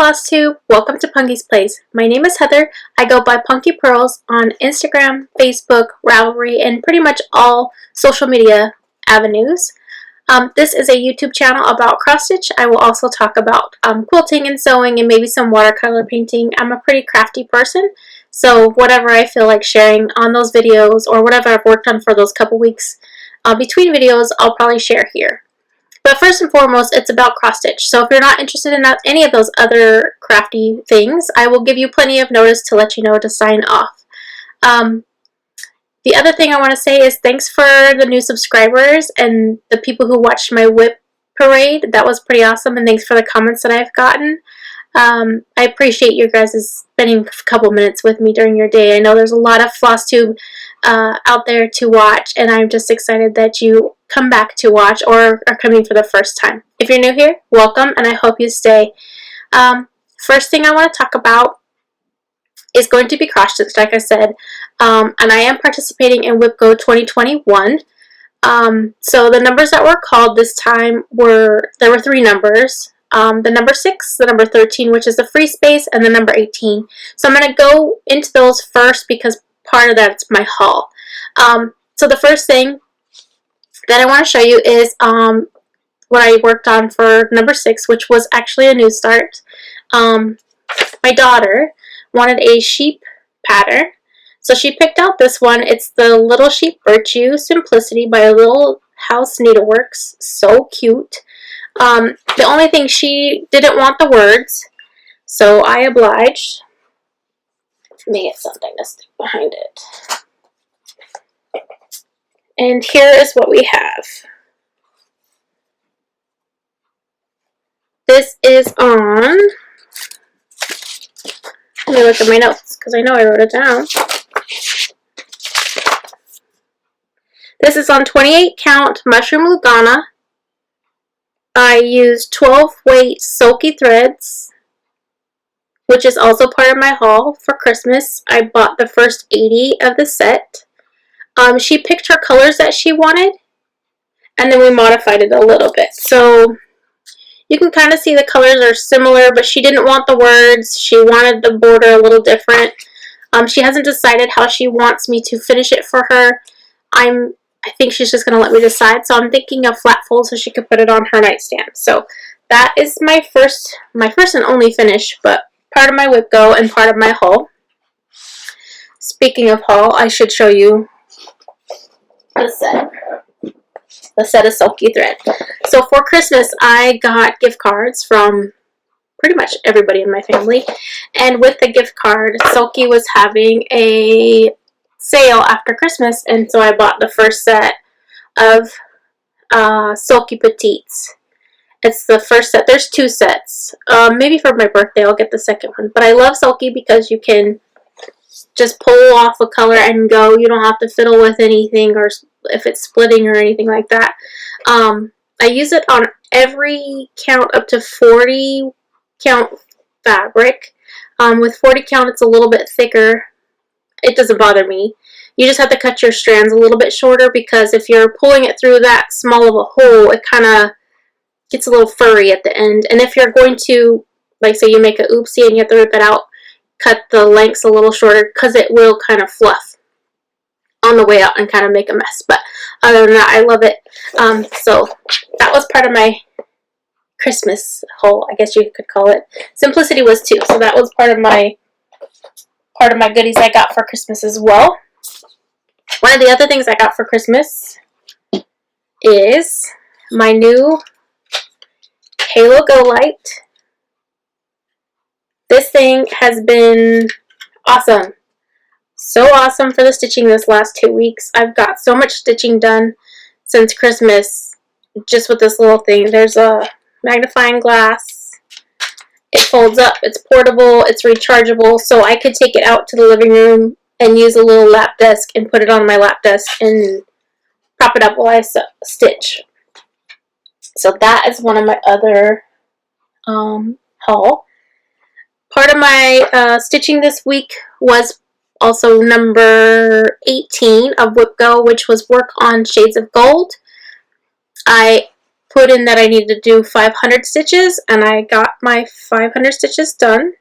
Flosstube. Welcome to Punky's Place. My name is Heather. I go by Punky Purls on Instagram, Facebook, Ravelry, and pretty much all social media avenues. This is a YouTube channel about cross stitch. I will also talk about quilting and sewing and maybe some watercolor painting. I'm a pretty crafty person, so whatever I feel like sharing on those videos or whatever I've worked on for those couple weeks between videos, I'll probably share here. But first and foremost, it's about cross stitch. So if you're not interested in any of those other crafty things, I will give you plenty of notice to let you know to sign off. The other thing I want to say is thanks for the new subscribers and the people who watched my WIPS parade. That was pretty awesome, and thanks for the comments that I've gotten. I appreciate you guys spending a couple minutes with me during your day. I know there's a lot of Flosstube out there to watch, and I'm just excited that you come back to watch or are coming for the first time. If you're new here, welcome, and I hope you stay. First thing I want to talk about is going to be cross stitch, like I said, and I am participating in WIPS Go 2021. So the numbers that were called this time there were three numbers. The number 6, the number 13, which is the free space, and the number 18. So I'm going to go into those first because part of that's my haul. So the first thing that I want to show you is what I worked on for number 6, which was actually a new start. My daughter wanted a sheep pattern, so she picked out this one. It's the Little Sheep Virtue Simplicity by Little House Needleworks. So cute. The only thing, she didn't want the words, so I obliged. Let me get something to stick behind it. And here is what we have. This is on, let me look at my notes because I know I wrote it down. This is on 28 count mushroom Lugana. I used 12 weight silky threads, which is also part of my haul for Christmas. I bought the first 80 of the set. She picked her colors that she wanted, and then we modified it a little bit. So you can kind of see the colors are similar, but she didn't want the words. She wanted the border a little different. She hasn't decided how she wants me to finish it for her. I think she's just going to let me decide. So I'm thinking of flat fold so she could put it on her nightstand. So that is my first and only finish, but part of my WIPS Go and part of my haul. Speaking of haul, I should show you the set. The set of silky thread. So for Christmas, I got gift cards from pretty much everybody in my family. And with the gift card, Silky was having a sale after Christmas, and so I bought the first set of Silky Petites. It's the first set. There's 2 sets. Maybe for my birthday I'll get the second one. But I love Silky because you can just pull off a color and go. You don't have to fiddle with anything or if it's splitting or anything like that. I use it on every count up to 40 count fabric. With 40 count it's a little bit thicker. It doesn't bother me. You just have to cut your strands a little bit shorter because if you're pulling it through that small of a hole, it kind of gets a little furry at the end. And if you're going to, like say you make a oopsie and you have to rip it out, cut the lengths a little shorter because it will kind of fluff on the way out and kind of make a mess. But other than that, I love it. So that was part of my Christmas haul, I guess you could call it. Simplicity was too. So that was part of my goodies I got for Christmas as well. One of the other things I got for Christmas is my new Halo Go Light. This thing has been awesome. So awesome for the stitching this last 2 weeks. I've got so much stitching done since Christmas just with this little thing. There's a magnifying glass. It folds up, it's portable, it's rechargeable, so I could take it out to the living room and use a little lap desk and put it on my lap desk and prop it up while I stitch. So that is one of my other haul. Part of my stitching this week was also number 18 of WIPS Go, which was work on shades of gold. I put in that I needed to do 500 stitches, and I got my 500 stitches done.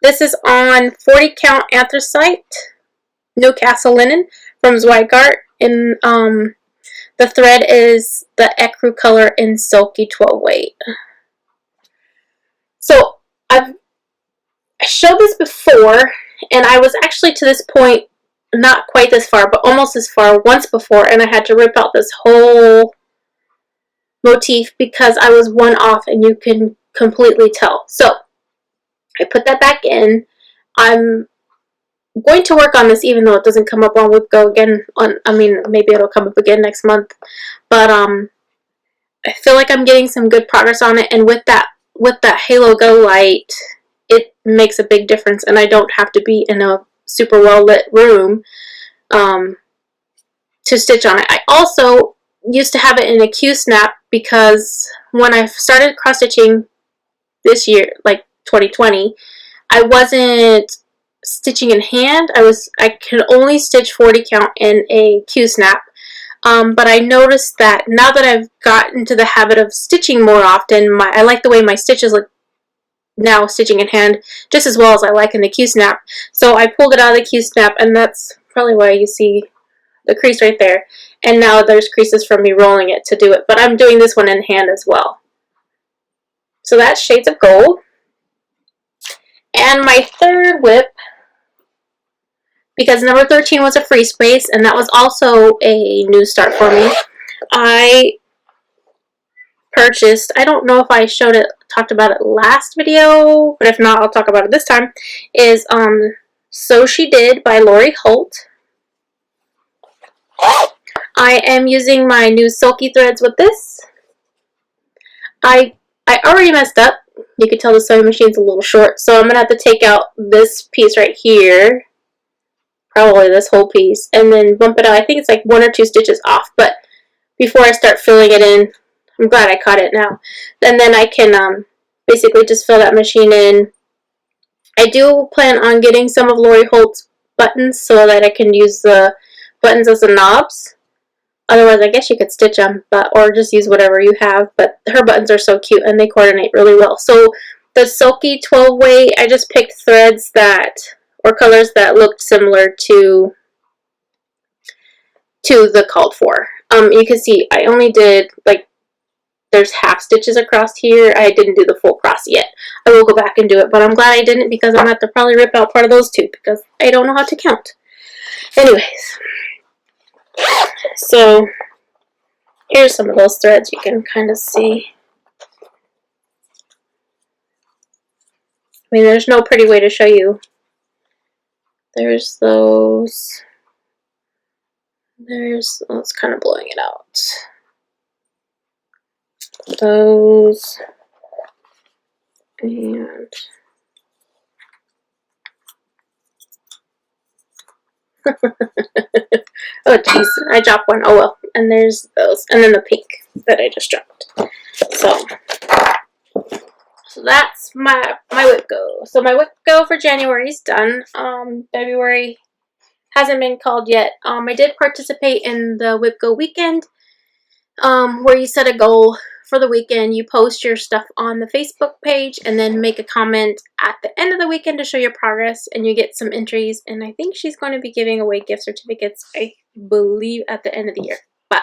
This is on 40 count anthracite Newcastle linen from Zweigart, and the thread is the ecru color in silky 12 weight. So I showed this before, and I was actually to this point, not quite this far, but almost as far once before, and I had to rip out this whole motif because I was one off, and you can completely tell. So I put that back in. I'm going to work on this even though it doesn't come up on WIPGO again. Maybe it'll come up again next month, but I feel like I'm getting some good progress on it, and with that Halo Go light, it makes a big difference, and I don't have to be in a super well lit room to stitch on it. I also used to have it in a Q-snap because when I started cross stitching this year, like 2020, I wasn't stitching in hand. I could only stitch 40 count in a Q-snap. But I noticed that now that I've gotten into the habit of stitching more often, I like the way my stitches look now stitching in hand just as well as I like in the Q-snap. So I pulled it out of the Q-snap, and that's probably why you see the crease right there. And now there's creases from me rolling it to do it, but I'm doing this one in hand as well. So that's Shades of Gold. And my third WIP, because number 13 was a free space, and that was also a new start for me, I purchased, I don't know if I talked about it last video, but if not, I'll talk about it this time, is So She Did by Lori Holt. I am using my new silky threads with this. I already messed up. You can tell the sewing machine's a little short, so I'm going to have to take out this piece right here, probably this whole piece, and then bump it out. I think it's like 1 or 2 stitches off, but before I start filling it in, I'm glad I caught it now. And then I can basically just fill that machine in. I do plan on getting some of Lori Holt's buttons so that I can use the buttons as the knobs. Otherwise, I guess you could stitch them, or just use whatever you have. But her buttons are so cute, and they coordinate really well. So the silky 12 weight, I just picked threads or colors that looked similar to the called for. You can see I only did, like, there's half stitches across here. I didn't do the full cross yet. I will go back and do it, but I'm glad I didn't because I'm going to have to probably rip out part of those too because I don't know how to count. Anyways, so here's some of those threads you can kind of see. I mean, there's no pretty way to show you. There's those. Oh, it's kind of blowing it out. Those. And oh jeez, I dropped one. Oh well. And there's those. And then the pink that I just dropped. So that's my WIP go. So my WIP go for January is done. February hasn't been called yet. I did participate in the WIP go weekend, where you set a goal for the weekend. You post your stuff on the Facebook page and then make a comment at the end of the weekend to show your progress, and you get some entries. And I think she's going to be giving away gift certificates, I believe, at the end of the year. But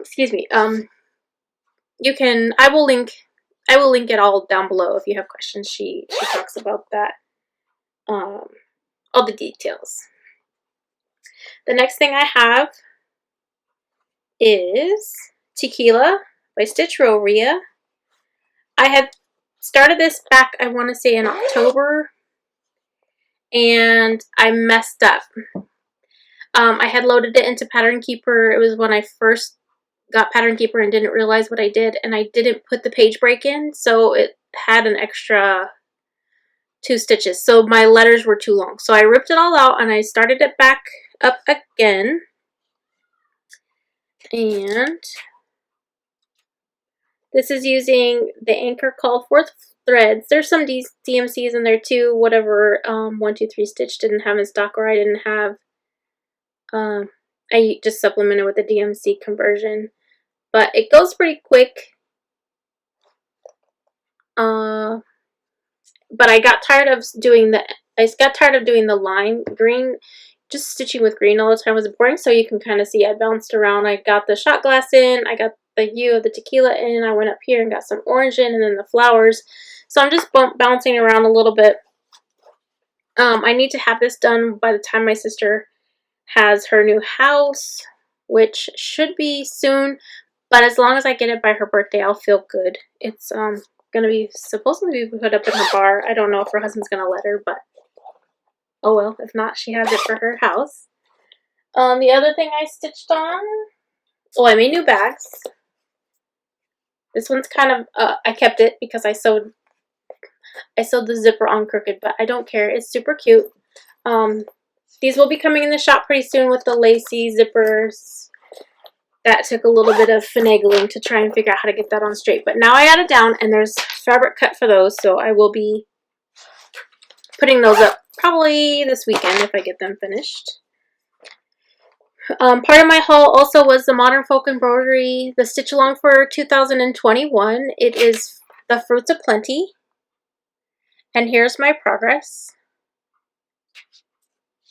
excuse me. You can. I will link it all down below if you have questions. She talks about that. All the details. The next thing I have is Tequila by Stitch Roria. I had started this back, I want to say, in October, and I messed up. I had loaded it into Pattern Keeper. It was when I first got Pattern Keeper and didn't realize what I did, and I didn't put the page break in, so it had an extra 2 stitches. So my letters were too long. So I ripped it all out and I started it back up again. And this is using the Anchor Called Forth threads. There's some DMCs in there too, whatever 123 Stitch didn't have in stock, or I didn't have. I just supplemented with the DMC conversion. but it goes pretty quick. But I got tired of doing the lime green. Just stitching with green all the time was boring, so you can kind of see I bounced around. I got the shot glass in, I got the hue of the tequila in, I went up here and got some orange in, and then the flowers. So I'm just bouncing around a little bit. I need to have this done by the time my sister has her new house, which should be soon, but as long as I get it by her birthday, I'll feel good. It's gonna be supposedly be put up in her bar. I don't know if her husband's gonna let her, but oh well, if not, she has it for her house. The other thing I stitched on, oh, I made new bags. This one's kind of, I kept it because I sewed the zipper on crooked, but I don't care. It's super cute. These will be coming in the shop pretty soon with the lacy zippers. That took a little bit of finagling to try and figure out how to get that on straight, but now I got it down and there's fabric cut for those, so I will be putting those up probably this weekend if I get them finished. Part of my haul also was the Modern Folk Embroidery, the stitch along for 2021. It is the Fruits of Plenty, and here's my progress.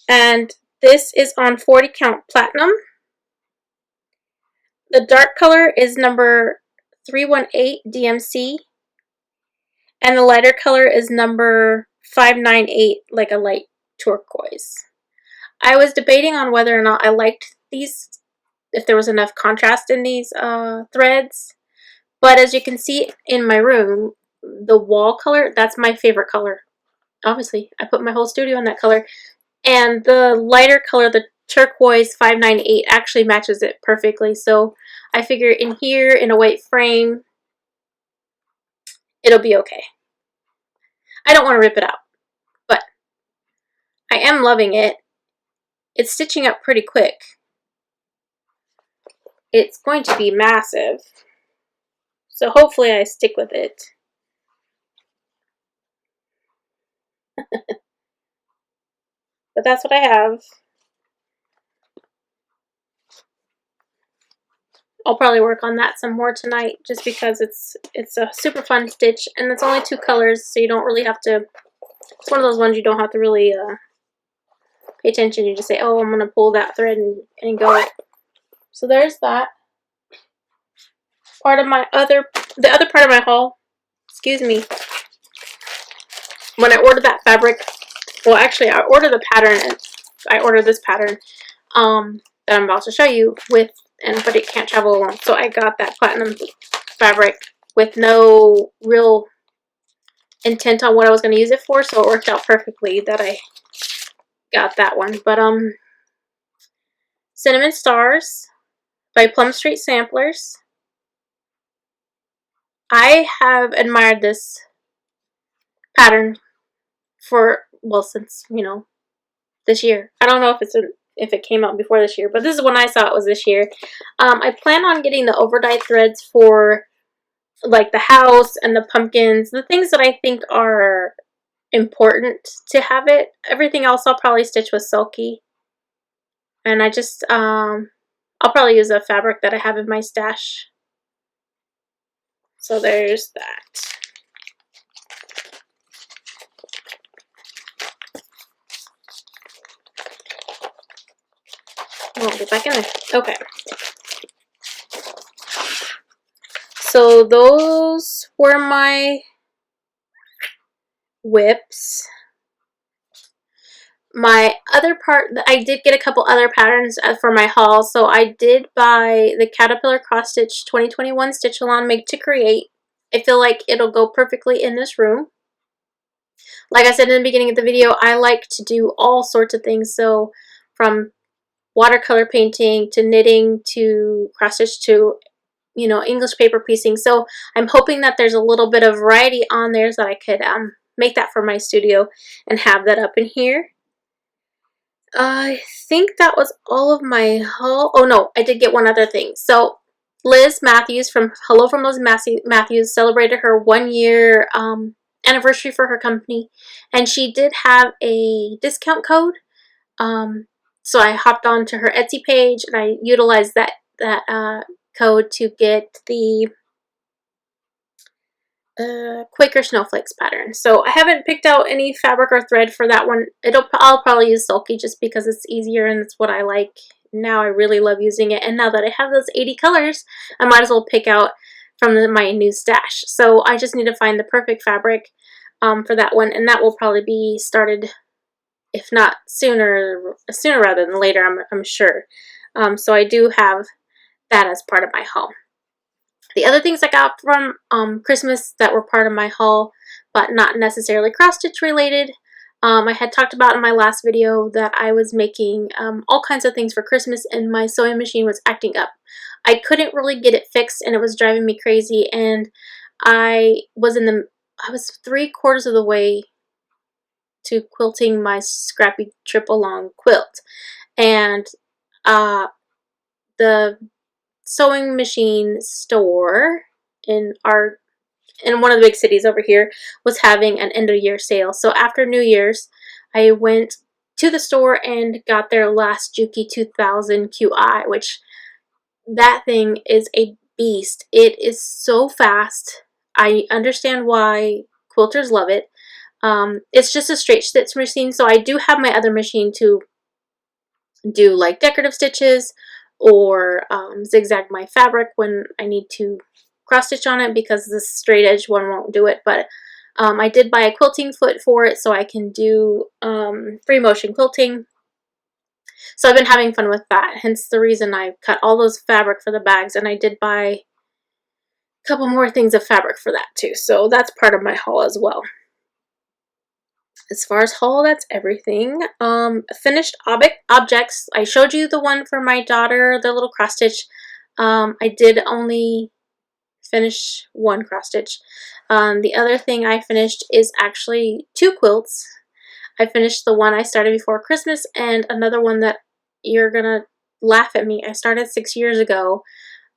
And this is on 40 count platinum. The dark color is number 318 DMC, and the lighter color is number 598, like a light turquoise. I was debating on whether or not I liked these, if there was enough contrast in these threads, but as you can see in my room, the wall color, that's my favorite color. Obviously, I put my whole studio in that color, and the lighter color, the turquoise 598, actually matches it perfectly. So I figure in here, in a white frame, it'll be okay. I don't want to rip it out, but I am loving it. It's stitching up pretty quick. It's going to be massive, so hopefully I stick with it. But that's what I have. I'll probably work on that some more tonight just because it's a super fun stitch, and it's only 2 colors, so you don't really have to, it's one of those ones you don't have to really pay attention. You just say, oh, I'm going to pull that thread and go. So there's that. Part of my the other part of my haul, excuse me, when I ordered that fabric, well actually I ordered the pattern, I ordered this pattern that I'm about to show you with, but it can't travel alone. So I got that platinum fabric with no real intent on what I was going to use it for, so it worked out perfectly that I got that one. But Cinnamon Stars by Plum Street Samplers. I have admired this pattern for, well, since, you know, this year. I don't know if it came out before this year, but this is when I saw it was this year. I plan on getting the overdyed threads for like the house and the pumpkins, the things that I think are important to have it. Everything else I'll probably stitch with Sulky. And I just, I'll probably use a fabric that I have in my stash. So there's that. Oh, get back in there. Okay. So those were my WIPS. My other part, I did get a couple other patterns for my haul. So I did buy the Caterpillar Cross Stitch 2021 Stitch Along Make to Create. I feel like it'll go perfectly in this room. Like I said in the beginning of the video, I like to do all sorts of things. So from watercolor painting to knitting to cross stitch to, you know, English paper piecing. So I'm hoping that there's a little bit of variety on there so that I could make that for my studio and have that up in here. I think that was all of my haul. Oh no, I did get one other thing. So Liz Matthews from Hello from Liz Matthews celebrated her 1 year anniversary for her company, and she did have a discount code. So I hopped onto her Etsy page and I utilized that code to get the Quaker Snowflakes pattern. So I haven't picked out any fabric or thread for that one. I'll probably use Sulky just because it's easier and it's what I like. Now I really love using it, and now that I have those 80 colors, I might as well pick out from my new stash. So I just need to find the perfect fabric for that one, and that will probably be started, if not sooner rather than later, I'm sure. So I do have that as part of my haul. The other things I got from Christmas that were part of my haul, but not necessarily cross-stitch related, I had talked about in my last video that I was making all kinds of things for Christmas, and my sewing machine was acting up. I couldn't really get it fixed, and it was driving me crazy, and I was 3/4 of the way to quilting my scrappytripalong quilt, and the sewing machine store in one of the big cities over here was having an end of year sale. So after New Year's, I went to the store and got their last Juki 2000 QI, which that thing is a beast. It is so fast. I understand why quilters love it. It's just a straight stitch machine, so I do have my other machine to do like decorative stitches or zigzag my fabric when I need to cross stitch on it, because the straight edge one won't do it. But I did buy a quilting foot for it so I can do free motion quilting. So I've been having fun with that, hence the reason I cut all those fabric for the bags, and I did buy a couple more things of fabric for that too. So that's part of my haul as well. As far as haul, that's everything. Finished objects. I showed you the one for my daughter, the little cross stitch. I did only finish one cross stitch. The other thing I finished is actually 2 quilts. I finished the one I started before Christmas, and another one that you're gonna laugh at me. I started 6 years ago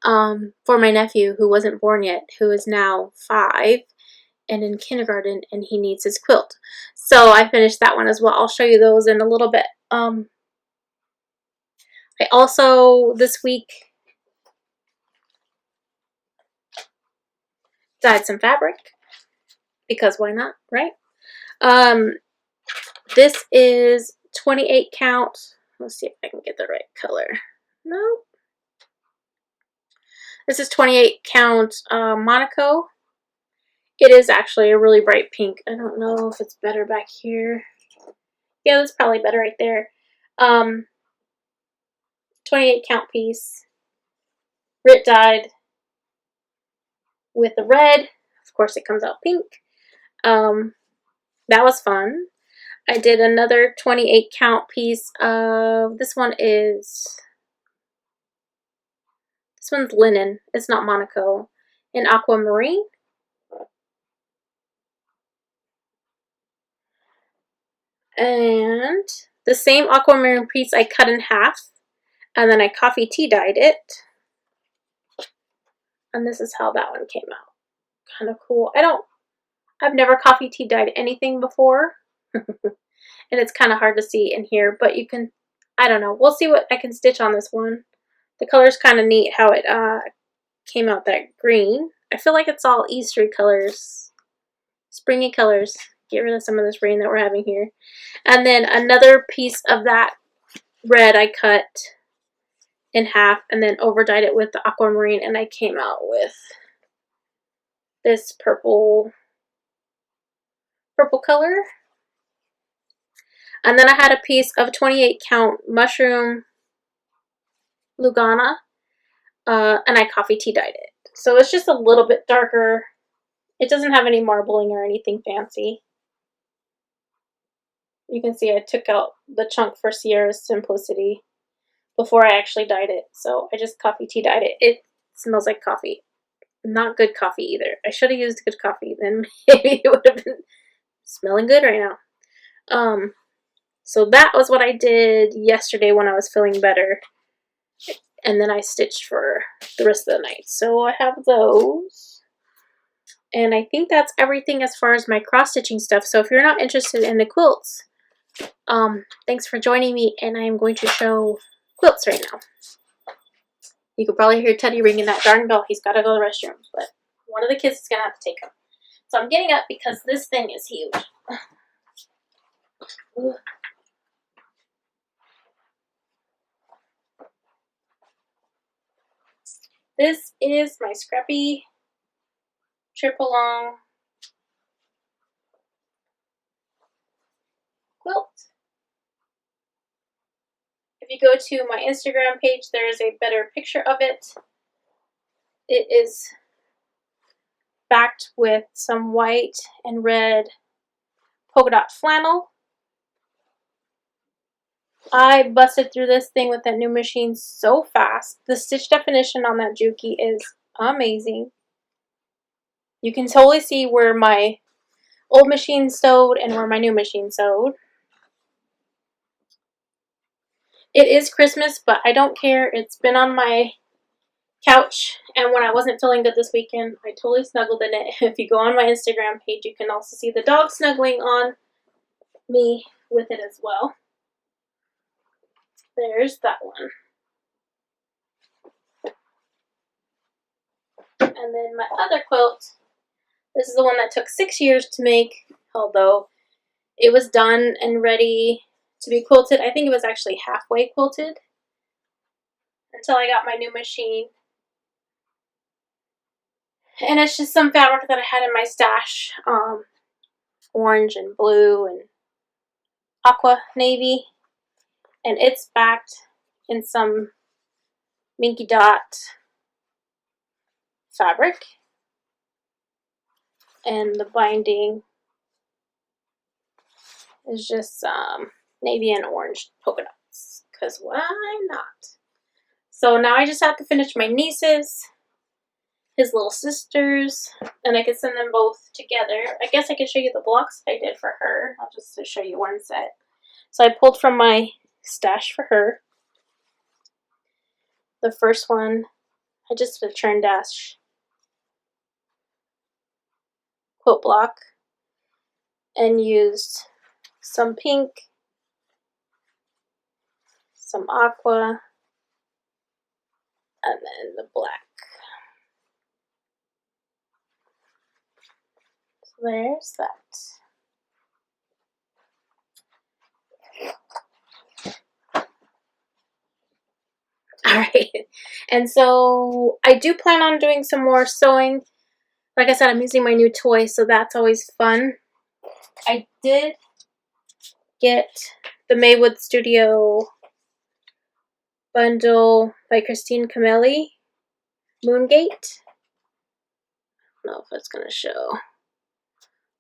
for my nephew who wasn't born yet, who is now 5 and in kindergarten, and he needs his quilt. So I finished that one as well. I'll show you those in a little bit. I also this week dyed some fabric, because why not, right? This is 28 count. Let's see if I can get the right color. No. This is 28 count Monaco. It is actually a really bright pink. I don't know if it's better back here. Yeah, that's probably better right there. 28 count piece. Grit dyed with the red. Of course, it comes out pink. That was fun. I did another 28 count piece of, this one's linen. It's not Monaco. In aquamarine. And the same aquamarine piece I cut in half, and then I coffee tea dyed it. And this is how that one came out. Kind of cool. I've never coffee tea dyed anything before. And it's kind of hard to see in here, but you can, I don't know. We'll see what I can stitch on this one. The color's kind of neat how it came out that green. I feel like it's all Eastery colors. Springy colors. Get rid of some of this rain that we're having here. And then another piece of that red I cut in half and then over dyed it with the aquamarine, and I came out with this purple color. And then I had a piece of 28 count mushroom Lugana, and I coffee tea dyed it. So it's just a little bit darker. It doesn't have any marbling or anything fancy. You can see I took out the chunk for Sierra's simplicity before I actually dyed it. So I just coffee tea dyed it. It smells like coffee. Not good coffee either. I should have used good coffee, then maybe it would have been smelling good right now. So that was what I did yesterday when I was feeling better. And then I stitched for the rest of the night. So I have those. And I think that's everything as far as my cross-stitching stuff. So if you're not interested in the quilts, thanks for joining me, and I am going to show quilts right now. You could probably hear Teddy ringing that darn bell. He's got to go to the restroom, but one of the kids is going to have to take him. So I'm getting up because this thing is huge. This is my scrappytripalong quilt. If you go to my Instagram page, there is a better picture of it. It is backed with some white and red polka dot flannel. I busted through this thing with that new machine so fast. The stitch definition on that Juki is amazing. You can totally see where my old machine sewed and where my new machine sewed. It is Christmas, but I don't care. It's been on my couch, and when I wasn't feeling good this weekend, I totally snuggled in it. If you go on my Instagram page, you can also see the dog snuggling on me with it as well. There's that one. And then my other quilt, this is the one that took 6 years to make, although it was done and ready to be quilted. I think it was actually halfway quilted until I got my new machine. And it's just some fabric that I had in my stash, orange and blue and aqua navy. And it's backed in some minky dot fabric. And the binding is just navy and orange polka dots, because why not? So now I just have to finish my niece's, his little sisters, and I could send them both together. I guess I could show you the blocks I did for her. I'll just show you one set. So I pulled from my stash for her. The first one, I just did a churn dash quilt block and used some pink, some aqua, and then the black. So there's that. Alright, and so I do plan on doing some more sewing. Like I said, I'm using my new toy, so that's always fun. I did get the Maywood Studio bundle by Christine Camelli, Moongate. I don't know if it's going to show.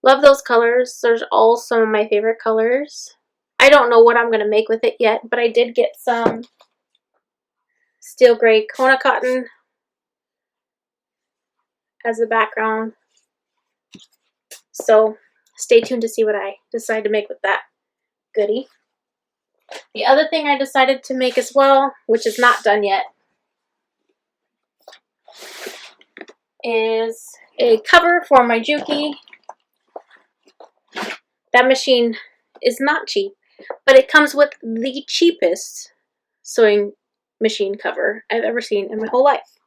Love those colors. There's all some of my favorite colors. I don't know what I'm going to make with it yet, but I did get some steel gray Kona cotton as the background. So stay tuned to see what I decide to make with that goodie. The other thing I decided to make as well, which is not done yet, is a cover for my Juki. That machine is not cheap, but it comes with the cheapest sewing machine cover I've ever seen in my whole life.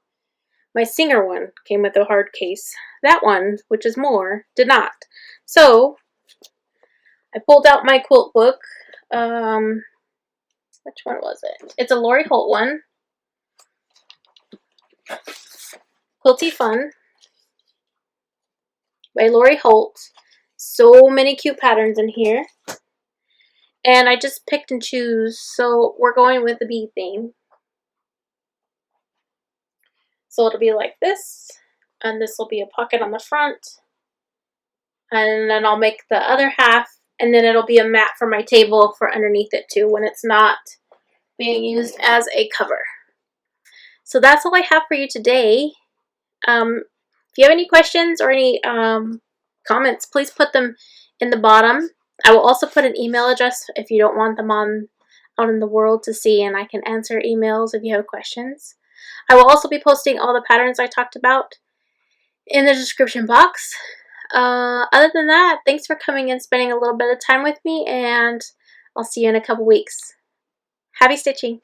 My Singer one came with a hard case. That one, which is more, did not. So I pulled out my quilt book. Which one was it? It's a Lori Holt one. Quilty Fun by Lori Holt. So many cute patterns in here. And I just picked and choose. So we're going with the bee theme. So it'll be like this. And this will be a pocket on the front. And then I'll make the other half. And then it'll be a mat for my table for underneath it too when it's not being used as a cover. So that's all I have for you today. If you have any questions or any comments, please put them in the bottom. I will also put an email address if you don't want them out in the world to see, and I can answer emails if you have questions. I will also be posting all the patterns I talked about in the description box. Other than that, thanks for coming and spending a little bit of time with me, and I'll see you in a couple weeks. Happy stitching!